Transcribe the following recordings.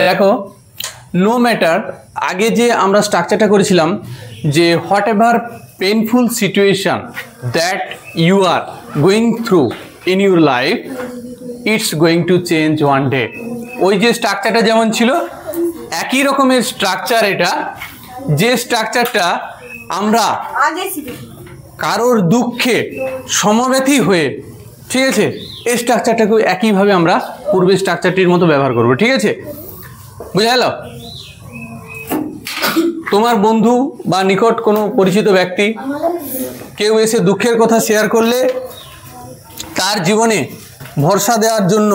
দেখো no matter আগে যে আমরা স্ট্রাকচারটা করেছিলাম যে whatever painful situation that you are going through in your life it's going to change one day. ওই যে স্ট্রাকচারটা যেমন ছিল একই রকমের স্ট্রাকচার এটা, যে স্ট্রাকচারটা আমরা কারোর দুঃখে সমব্যথী হয়ে, ঠিক আছে, এই স্ট্রাকচারটাকেও একইভাবে আমরা পূর্বের স্ট্রাকচারটির মতো ব্যবহার করব। ঠিক আছে, বুঝা গেল? তোমার বন্ধু বা নিকট কোনো পরিচিত ব্যক্তি কেউ এসে দুঃখের কথা শেয়ার করলে তার জীবনে ভরসা দেওয়ার জন্য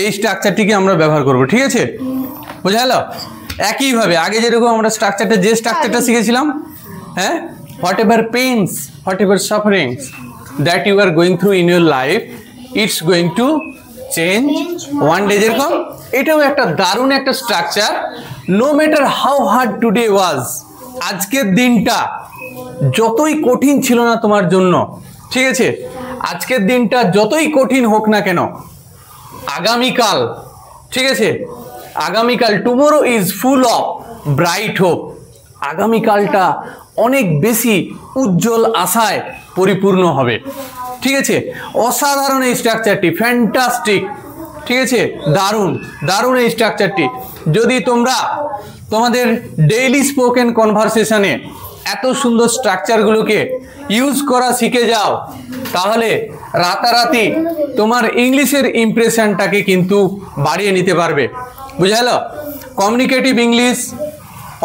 এই স্ট্রাকচারটিকে আমরা ব্যবহার করব। ঠিক আছে, বুঝা গেল? একইভাবে আগে যেরকম আমরা যে স্ট্রাকচারটা শিখেছিলাম, হ্যাঁ, whatever pains, whatever sufferings that you are going through in your life it's going to change one day, যেরকম এটাও একটা দারুণ একটা structure. No matter how hard today was, আজকের দিনটা যতই কঠিন ছিল না তোমার জন্য, ঠিক আছে, আজকের দিনটা যতই কঠিন হোক না কেন, আগামীকাল, ঠিক আছে, আগামীকাল tomorrow is full of bright hope, আগামীকালটা অনেক বেশি উজ্জ্বল আশায় পরিপূর্ণ হবে। ঠিক আছে, অসাধারণ এই স্ট্রাকচারটি, ফ্যান্টাস্টিক। ঠিক আছে, দারুণ দারুণ এই স্ট্রাকচারটি। যদি তোমরা তোমাদের ডেইলি স্পোকেন কনভারসেশনে এত সুন্দর স্ট্রাকচারগুলোকে ইউজ করা শিখে যাও, তাহলে রাতারাতি তোমার ইংলিশের ইমপ্রেশনটাকে কিন্তু বাড়িয়ে নিতে পারবে। বুঝা গেল? কমিউনিকেটিভ ইংলিশ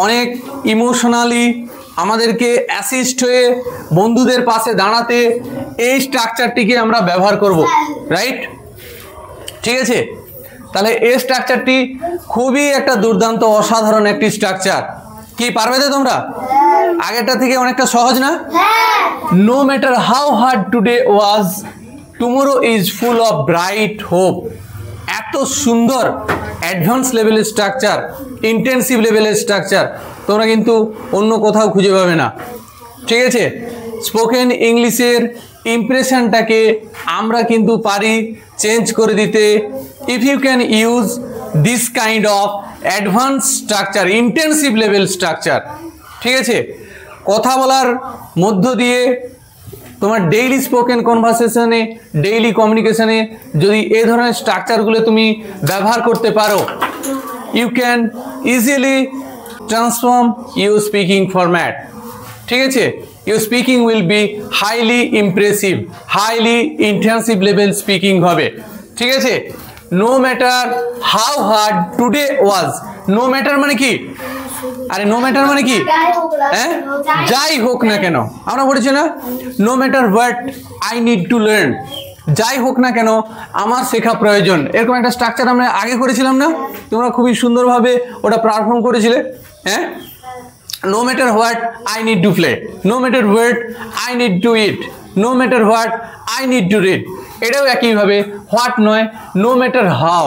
অনেক ইমোশনালি আমাদেরকে অ্যাসিস্ট হয়ে বন্ধুদের পাশে দাঁড়াতে এই স্ট্রাকচারটিকে আমরা ব্যবহার করব, রাইট? ঠিক আছে, তাহলে এই স্ট্রাকচারটি খুবই একটা দুর্দান্ত অসাধারণ একটি স্ট্রাকচার। কি পারবে তো তোমরা? আগেরটা থেকে অনেকটা সহজ না? No matter how hard today was tomorrow is full of bright hope. এত সুন্দর অ্যাডভান্স লেভেলের স্ট্রাকচার, ইন্টেন্সিভ লেভেলের স্ট্রাকচার তোমরা কিন্তু অন্য কোথাও খুঁজে পাবে না। ঠিক আছে, স্পোকেন ইংলিশের ইমপ্রেশনটাকে আমরা কিন্তু পারি চেঞ্জ করে দিতে if you can use this kind of advance structure, intensive level structure. ঠিক আছে, কথা বলার মধ্য দিয়ে তোমার ডেইলি স্পোকেন কনভারসেশনে, ডেইলি কমিউনিকেশনে যদি এই ধরনের স্ট্রাকচারগুলো তুমি ব্যবহার করতে পারো, you can easily transform your speaking format. ঠিক আছে, your speaking will be highly impressive, highly intensive level speaking হবে। ঠিক আছে, no matter how hard today was. No matter মানে কি? আরে নো ম্যাটার মানে কি? হ্যাঁ, যাই হোক না কেন, আমরা বলেছি না, no matter what I need to learn, যাই হোক না কেন আমার শেখা প্রয়োজন। এরকম একটা স্ট্রাকচার আমরা আগে করেছিলাম না? তোমরা খুবই সুন্দরভাবে ওটা পারফর্ম করেছিলে। হ্যাঁ, no matter what I need to play, no matter what I need to eat, no matter what I need to read. এটাও একইভাবে হোয়াট নয়, নো ম্যাটার হাউ।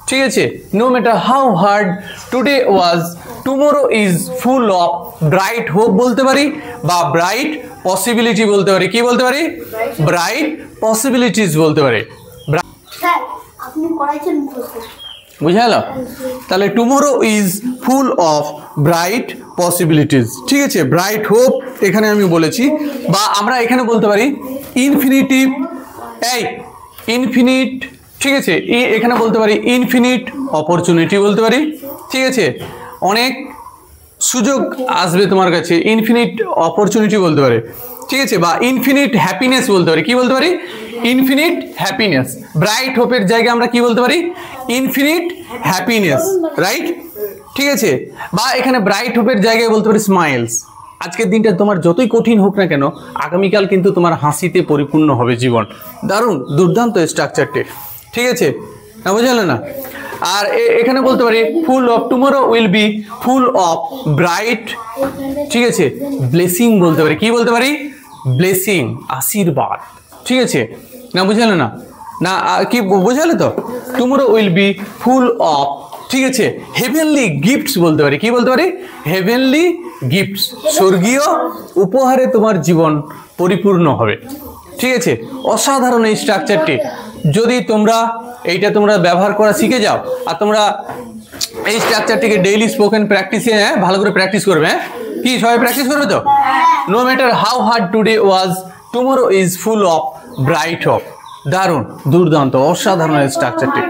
ঠিক আছে, no matter how hard today was tomorrow is full of bright hope বলতে পারি, বা bright possibility বলতে পারি। কি বলতে পারি? ব্রাইট পসিবিলিটিস বলতে পারি। বুঝা গেল? তাহলে tomorrow is full of bright possibilities. ঠিক আছে, ব্রাইট হোপ এখানে আমি বলেছি, বা আমরা এখানে বলতে পারি ইনফিনিটিভ, এই ইনফিনিট। ঠিক আছে, এখানে বলতে পারি ইনফিনিট অপরচুনিটি বলতে পারি। ঠিক আছে, অনেক সুযোগ আসবে তোমার কাছে, ইনফিনিট অপরচুনিটি বলতে পারে। ঠিক আছে, বা ইনফিনিট হ্যাপিনেস বলতে পারি। কি বলতে পারি? Infinite happiness. ব্রাইট হোপের জায়গায় আমরা কি বলতে পারি? Infinite happiness, right? ঠিক আছে, বা এখানে ব্রাইট হোপের জায়গায় বলতে পারি স্মাইলস। আজকের দিনটা তোমার যতই কঠিন হোক না কেন, আগামীকাল কিন্তু তোমার হাসিতে পরিপূর্ণ হবে জীবন। দারুণ দুর্দান্ত স্ট্রাকচারটি। ঠিক আছে, না বুঝলে না? আর এখানে বলতে পারি full of, tomorrow will be full of bright, ঠিক আছে, ব্লেসিং বলতে পারি। কি বলতে পারি? ব্লেসিং, আশীর্বাদ। ঠিক আছে, না বুঝলে না? না কি বুঝালে তো? Tomorrow will be full of, ঠিক আছে, হেভেনলি গিফটস বলতে পারি। কি বলতে পারি? হেভেনলি গিফটস, স্বর্গীয় উপহারে তোমার জীবন পরিপূর্ণ হবে। ঠিক আছে, অসাধারণ এই স্ট্রাকচারটি। যদি তোমরা এইটা ব্যবহার করা শিখে যাও, আর তোমরা এই স্ট্রাকচারটিকে ডেইলি স্পোকেন প্র্যাকটিসে ভালো করে প্র্যাকটিস করবে। কি সবাই প্র্যাকটিস করবে তো? No matter how hard today was, tomorrow is full of bright hope. দারুণ, দুর্দান্ত, অসাধারণ এই স্ট্রাকচারটি।